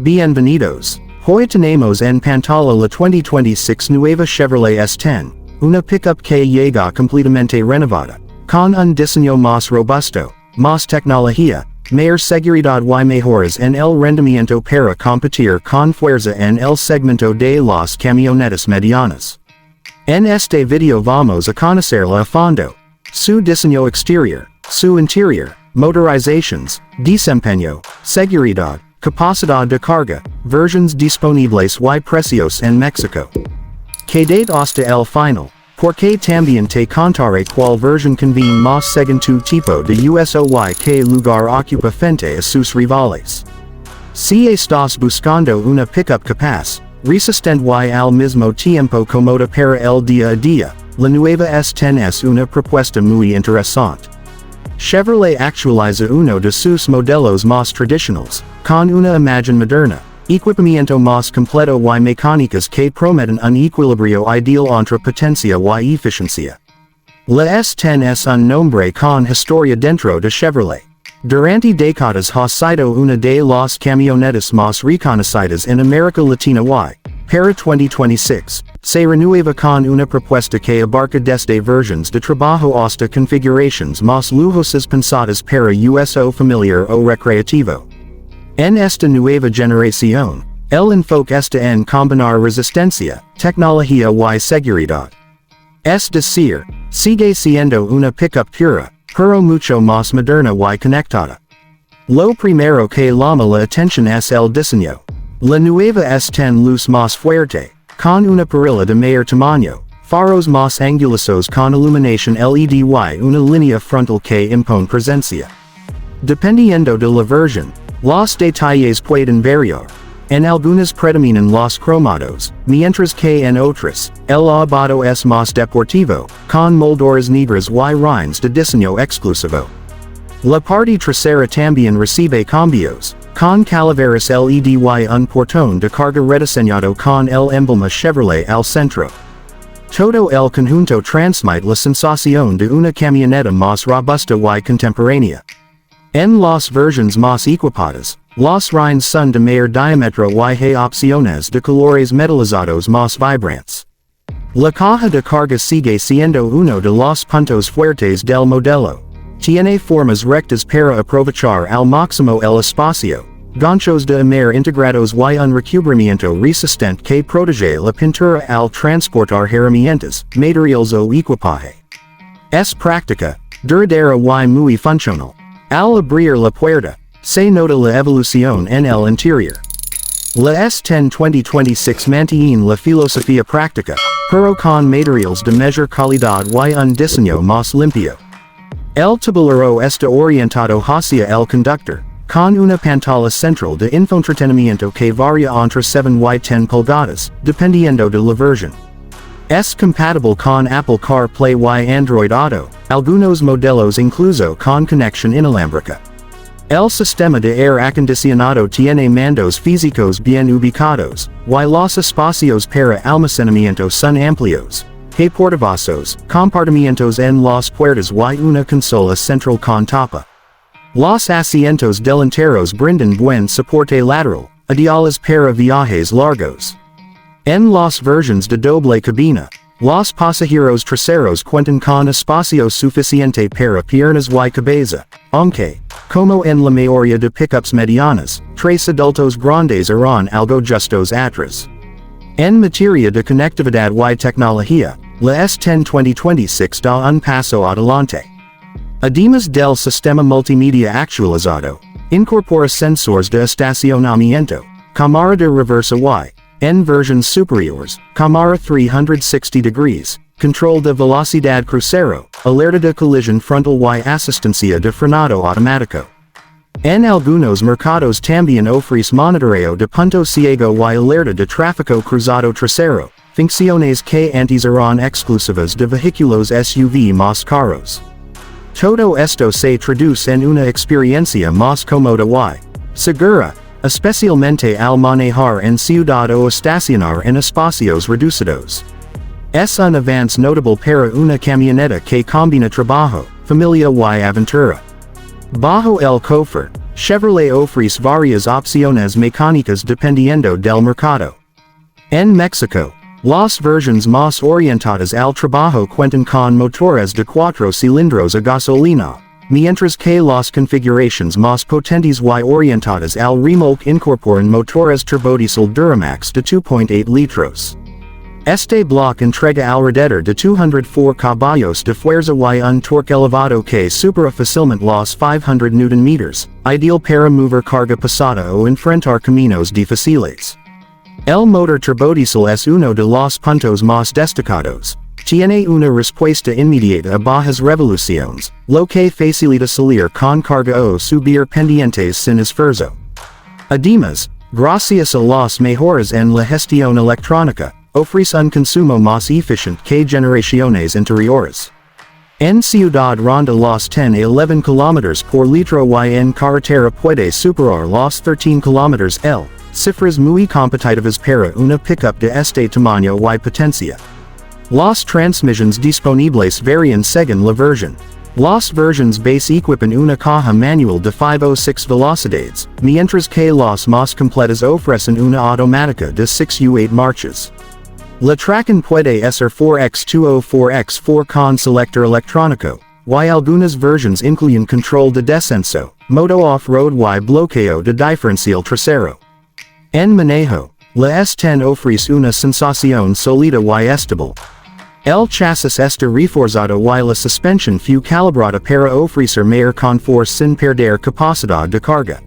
Bienvenidos. Hoy tenemos en pantalla la 2026 Nueva Chevrolet S10, una pickup que llega completamente renovada, con un diseño más robusto, más tecnología, mayor seguridad y mejoras en el rendimiento para competir con fuerza en el segmento de las camionetas medianas. En este video vamos a conocerla a fondo. Su diseño exterior, su interior, motorizaciones, desempeño, seguridad, capacidad de carga, versiones disponibles y precios en México. Quédate hasta el final, porque también te contaré cuál versión conviene más según tu tipo de uso y qué lugar ocupa frente a sus rivales. Si estás buscando una pickup capaz, resistente y al mismo tiempo cómoda para el día a día, la Nueva S10 es una propuesta muy interesante. Chevrolet actualiza uno de sus modelos más tradicionales, con una imagen moderna, equipamiento más completo y mecánicas que prometen un equilibrio ideal entre potencia y eficiencia. La S10 es un nombre con historia dentro de Chevrolet. Durante décadas ha sido una de las camionetas más reconocidas en América Latina y, para 2026, se renueva con una propuesta que abarca desde versiones de trabajo hasta configuraciones más lujosas pensadas para uso familiar o recreativo. En esta nueva generación, el enfoque está en combinar resistencia, tecnología y seguridad. Es decir, sigue siendo una pickup pura, pero mucho más moderna y conectada. Lo primero que llama la atención es el diseño. La nueva S10 luce más fuerte, con una perilla de mayor tamaño, faros más angulosos con iluminación LED y una línea frontal que impone presencia. Dependiendo de la versión, los detalles pueden variar. En algunas predominan los cromados, mientras que en otras, el acabado es más deportivo, con molduras negras y rines de diseño exclusivo. La parte trasera también recibe cambios, con calaveras LED y un portón de carga rediseñado con el emblema Chevrolet al centro. Todo el conjunto transmite la sensación de una camioneta más robusta y contemporánea. En las versiones más equipadas, los rines son de mayor diámetro y hay opciones de colores metalizados más vibrantes. La caja de carga sigue siendo uno de los puntos fuertes del modelo. Tiene formas rectas para aprovechar al máximo el espacio, ganchos de amer integrados y un recubrimiento resistente que protege la pintura al transportar herramientas, materiales o equipaje. Es práctica, duradera y muy funcional. Al abrir la puerta, se nota la evolución en el interior. La S10 2026 mantiene la filosofía práctica, pero con materiales de mayor calidad y un diseño más limpio. El tablero está orientado hacia el conductor, con una pantalla central de infoentretenimiento que varía entre 7 y 10 pulgadas, dependiendo de la versión. Es compatible con Apple CarPlay y Android Auto, algunos modelos incluso con conexión inalámbrica. El sistema de aire acondicionado tiene mandos físicos bien ubicados, y los espacios para almacenamiento son amplios. Hay portavasos, compartimientos en las puertas y una consola central con tapa. Los asientos delanteros brindan buen soporte lateral, ideales para viajes largos. En las versiones de doble cabina, los pasajeros traseros cuentan con espacio suficiente para piernas y cabeza, aunque, como en la mayoría de pickups medianas, tres adultos grandes irán algo justos atrás. En materia de conectividad y tecnología, la S10 2026 da un paso adelante. Además del sistema multimedia actualizado, incorpora sensores de estacionamiento, cámara de reversa y, en versiones superiores, cámara 360 degrees, control de velocidad crucero, alerta de colisión frontal y asistencia de frenado automático. En algunos mercados también ofrece monitoreo de punto ciego y alerta de tráfico cruzado trasero, funciones que antes eran exclusivas de vehículos SUV más caros. Todo esto se traduce en una experiencia más cómoda y segura, especialmente al manejar en ciudad o estacionar en espacios reducidos. Es un avance notable para una camioneta que combina trabajo, familia y aventura. Bajo el confort, Chevrolet ofrece varias opciones mecánicas dependiendo del mercado. En México, las versiones más orientadas al trabajo cuentan con motores de 4 cilindros a gasolina, mientras que las configuraciones más potentes y orientadas al remolque incorporan motores turbodiesel Duramax de 2.8 litros. Este bloque entrega alrededor de 204 caballos de fuerza y un torque elevado que supera fácilmente los 500 Nm, ideal para mover carga pesada o enfrentar caminos difíciles. El motor turbodiesel es uno de los puntos más destacados. Tiene una respuesta inmediata a bajas revoluciones, lo que facilita salir con carga o subir pendientes sin esfuerzo. Además, gracias a las mejoras en la gestión electrónica, ofrece un consumo más eficiente que generaciones anteriores. En ciudad ronda los 10 a 11 km por litro y en carretera puede superar los 13 km/h, cifras muy competitivas para una pickup de este tamaño y potencia. Las transmissiones disponibles varían según la versión. Las versiones base equipan una caja manual de 5 o 6 velocidades, mientras que las más completas ofrecen una automática de 6 u 8 marchas. La tracción puede ser 4x2 o 4x4 con selector electrónico, y algunas versiones incluyen control de descenso, modo off-road y bloqueo de diferencial trasero. En manejo, la S10 ofrece una sensación sólida y estable. El chasis está reforzado y la suspensión fue calibrada para ofrecer mayor confort sin perder capacidad de carga.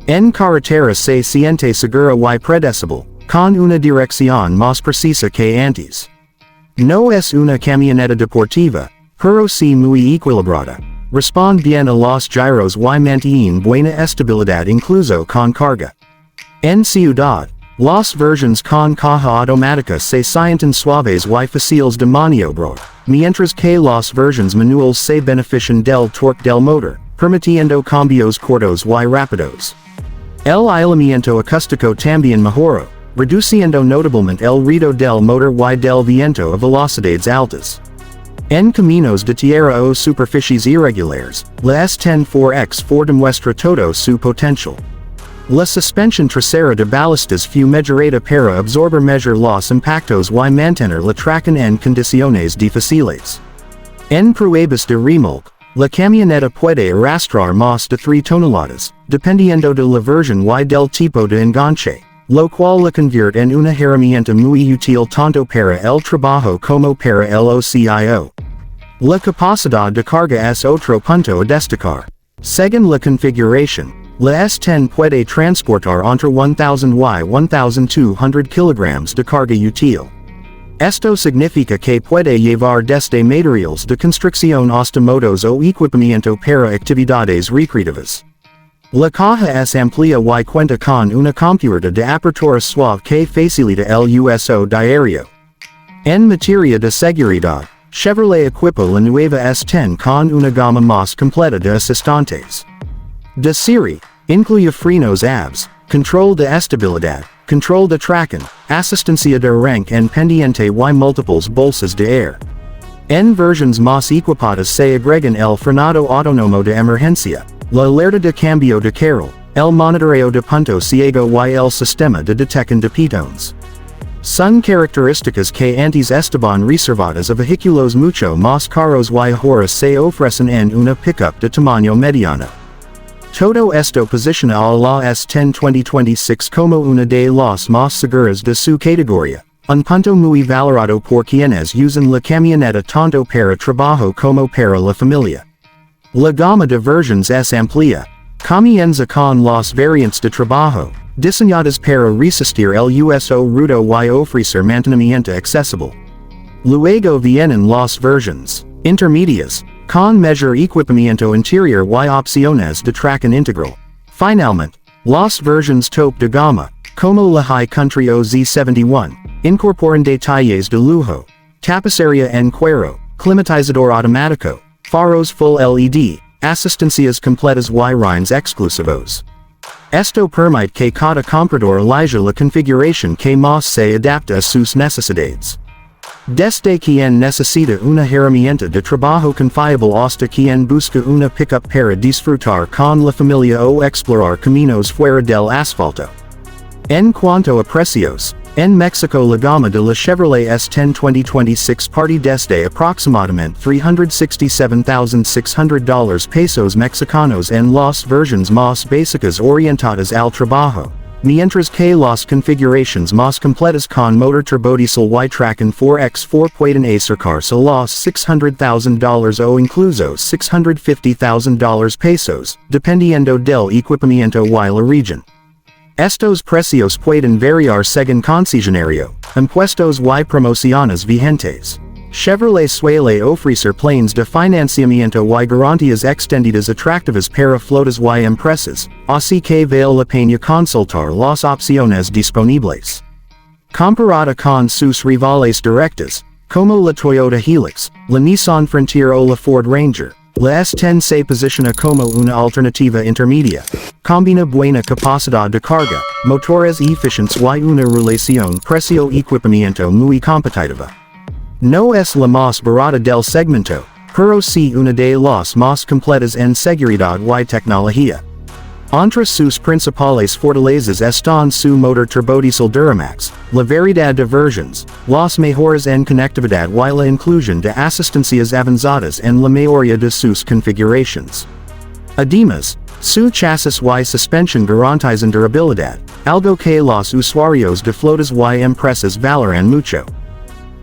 En carretera se siente segura y predecible, con una dirección más precisa que antes. No es una camioneta deportiva, pero sí muy equilibrada. Responde bien a los gyros y mantiene buena estabilidad incluso con carga. En ciudad, las versiones con caja automática se sienten suaves y fáciles de maniobrar, mientras que las versiones manuales se benefician del torque del motor, permitiendo cambios cortos y rápidos. El aislamiento acústico también mejoró, reduciendo notablemente el ruido del motor y del viento a velocidades altas. En caminos de tierra o superficies irregulares, la S10 4x4 demuestra todo su potencial. La suspensión trasera de balistas fue mejorada para absorber mejor los impactos y mantener la tracción en condiciones difíciles. En pruebas de remolque, la camioneta puede arrastrar más de 3 toneladas, dependiendo de la versión y del tipo de enganche, lo cual la convierte en una herramienta muy útil tanto para el trabajo como para el ocio. La capacidad de carga es otro punto a destacar. Según la configuración, la S10 puede transportar entre 1000 y 1200 kilogramos de carga útil. Esto significa que puede llevar desde materiales de construcción hasta motos o equipamiento para actividades recreativas. La caja es amplia y cuenta con una compuerta de apertura suave que facilita el uso diario. En materia de seguridad, Chevrolet equipa la nueva S10 con una gama más completa de asistentes de serie. Incluye frenos ABS, control de estabilidad, control de tracción, asistencia de arranque en pendiente y múltiples bolsas de aire. En versiones más equipadas se agregan el frenado autónomo de emergencia, la alerta de cambio de carril, el monitoreo de punto ciego y el sistema de detección de peatones. Son características que antes estaban reservadas a vehículos mucho más caros y ahora se ofrecen en una pickup de tamaño mediano. Todo esto posiciona a la S10 2026 como una de las más seguras de su categoría, un punto muy valorado por quienes usan la camioneta tanto para trabajo como para la familia. La gama de versiones es amplia. Comienza con las variantes de trabajo, diseñadas para resistir el uso rudo y ofrecer mantenimiento accesible. Luego vienen las versiones intermedias, con mayor equipamiento interior y opciones de tracción integral. Finalmente, las versiones top de gama, como la High Country o Z71, incorporan detalles de lujo, tapicería en cuero, climatizador automático, faros full LED, asistencias completas y rines exclusivos. Esto permite que cada comprador elija la configuración que más se adapta a sus necesidades. Desde quien necesita una herramienta de trabajo confiable hasta quien busca una pickup para disfrutar con la familia o explorar caminos fuera del asfalto. En cuanto a precios, en México la gama de la Chevrolet S10 2026 parte desde aproximadamente $367,600 pesos mexicanos en las versiones más básicas orientadas al trabajo, mientras que las configuraciones más completas con motor turbodiesel Y-Tracken 4x4 pueden acercarse a los $600,000 o incluso $650,000 pesos, dependiendo del equipamiento y la región. Estos precios pueden variar según concesionario, impuestos y promociones vigentes. Chevrolet suele ofrecer planes de financiamiento y garantías extendidas atractivas para flotas y empresas, así que vale la pena consultar las opciones disponibles. Comparada con sus rivales directas, como la Toyota Hilux, la Nissan Frontier o la Ford Ranger, la S10 se posiciona como una alternativa intermedia. Combina buena capacidad de carga, motores eficientes y una relación precio-equipamiento muy competitiva. No es la más barata del segmento, pero sí una de las más completas en seguridad y tecnología. Entre sus principales fortalezas están su motor turbodiesel Duramax, la variedad de versiones, las mejoras en conectividad y la inclusión de asistencias avanzadas en la mayoría de sus configuraciones. Además, su chasis y suspensión garantizan durabilidad, algo que los usuarios de flotas y empresas valoran mucho.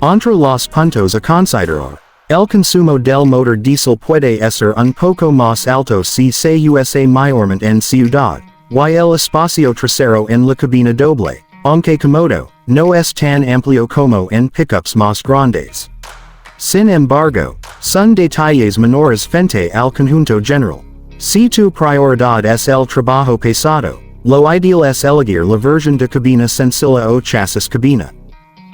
Entre los puntos a considerar, el consumo del motor diésel puede ser un poco más alto si se usa mayormente en ciudad, y el espacio trasero en la cabina doble, aunque cómodo, no es tan amplio como en pickups más grandes. Sin embargo, son detalles menores frente al conjunto general. Si tu prioridad es el trabajo pesado, lo ideal es elegir la versión de cabina sencilla o chasis cabina.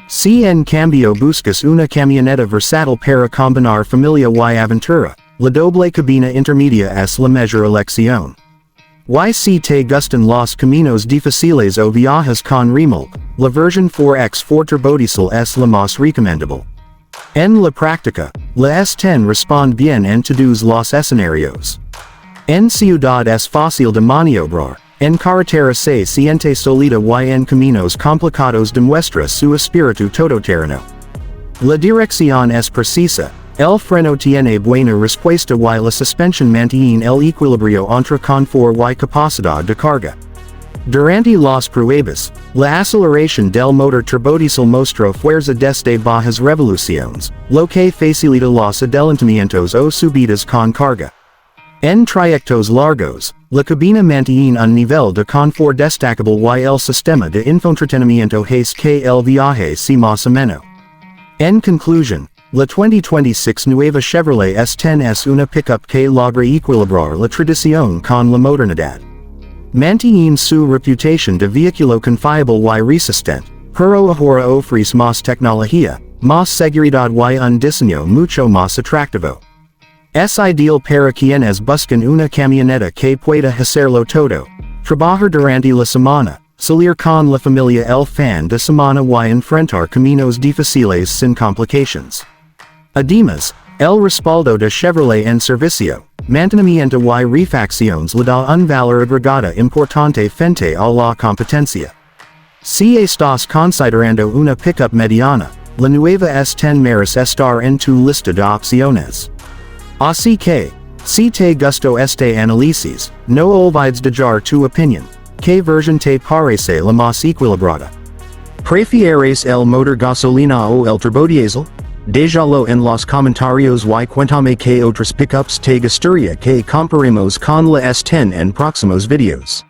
Si en cambio buscas una camioneta versátil para combinar familia y aventura, la doble cabina intermedia es la mejor elección. Y si te gustan los caminos difíciles o viajes con remolque, la versión 4x4 turbodiesel es la más recomendable. En la práctica, la S10 responde bien en todos los escenarios. En ciudad es fácil de maniobrar. En carretera se siente sólida y en caminos complicados demuestra su espíritu todoterreno. La dirección es precisa, el freno tiene buena respuesta y la suspensión mantiene el equilibrio entre confort y capacidad de carga. Durante las pruebas, la aceleración del motor turbodiesel mostró fuerza desde bajas revoluciones, lo que facilita los adelantamientos o subidas con carga. En trayectos largos, la cabina mantiene un nivel de confort destacable y el sistema de infoentretenimiento hace que el viaje sea más ameno. En conclusión, la 2026 Nueva Chevrolet S10 es una pickup que logra equilibrar la tradición con la modernidad. Mantiene su reputación de vehículo confiable y resistente, pero ahora ofrece más tecnología, más seguridad y un diseño mucho más atractivo. Es ideal para quienes buscan una camioneta que pueda hacerlo todo, trabajar durante la semana, salir con la familia el fin de semana y enfrentar caminos difíciles sin complicaciones. Además, el respaldo de Chevrolet en servicio, mantenimiento y refacciones le da un valor agregado importante frente a la competencia. Si estás considerando una pickup mediana, la nueva S10 merece estar en tu lista de opciones. Así que, si te gustó este análisis, no olvides dejar tu opinión. ¿Qué versión te parece la más equilibrada? ¿Prefieres el motor gasolina o el turbodiesel? Déjalo en los comentarios y cuéntame qué otras pickups te gustaría que comparemos con la S10 en próximos videos.